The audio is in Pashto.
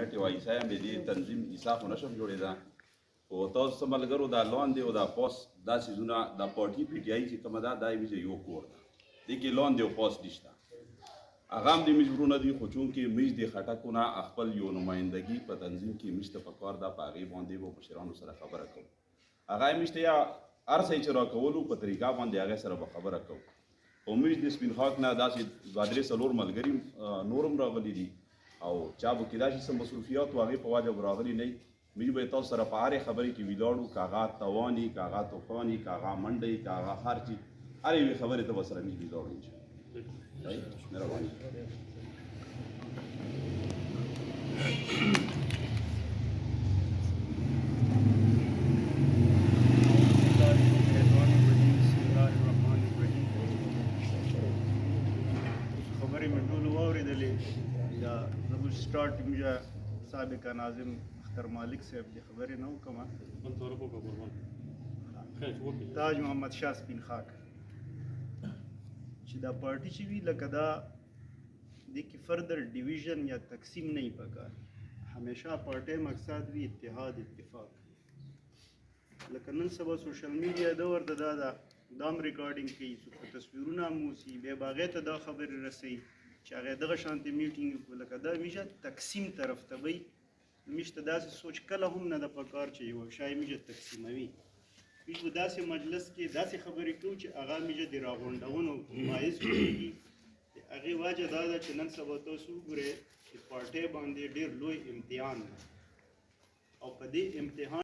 کمیټې وایي صاحب د دې تنظیم عیسا خو نشم جوړېده خو تاسو څه ملګرو دا لاندې او دا پوس دا څیزونه دا پارټي پی ټي آی چې کومه ده دا یې یو کور ده دې کې لاندې او پوس نشته هغه هم د میز ورونه دي خو چونکې میز د خټکو نه خپل یو نمایندګي په تنظیم کې میز ته پکار ده په هغې باندې به مشرانو سره خبره کوو هغه یې میز ته یا هر څه چې راکولو په طریقه باندې هغې سره به خبره کوو خو موږ د سپین خاک نه داسې دوه درې څلور ملګري نور هم راغلي دي او چا به کېدای شي څه مصروفیات و هغې په وجه به راغلي نه وي موږ به تاسو سره په هرې خبرې کې ولاړو که هغه توان وي که هغه طوفان وي که هغه منډه وي که هغه هر چیز هر یوې خبرې ته به سره موږ ولاړو انشاءالله مهرباني سٹارٹ مجھے سابقہ ناظم اختر مالک صاحب دی خبریں نہ کما تاج محمد شاہ سپین خاک چې دا پارټي چې وی لکه دا د کی فردر ډیویژن یا تقسیم نه پکار همیشه پارټي مقصد وی اتحاد اتفاق لکه نن سبا سوشل میډیا دور د دام ریکارډینګ کوي تصویرونه موسی به باغې ته دا خبر رسي چې هغه دغه شانتي میټینګ لکه دا میشه تقسیم طرف ته وي میشته داسې سوچ کله هم نه د پکار چې یو شای میشه تقسیموي میشه داسې مجلس کې داسې خبرې کوو چې هغه میشه د راغونډونو مایز کېږي هغې وجه دا ده چې نن سبا تاسو وګورئ چې پارټۍ باندې ډېر لوی امتحان او په دې امتحان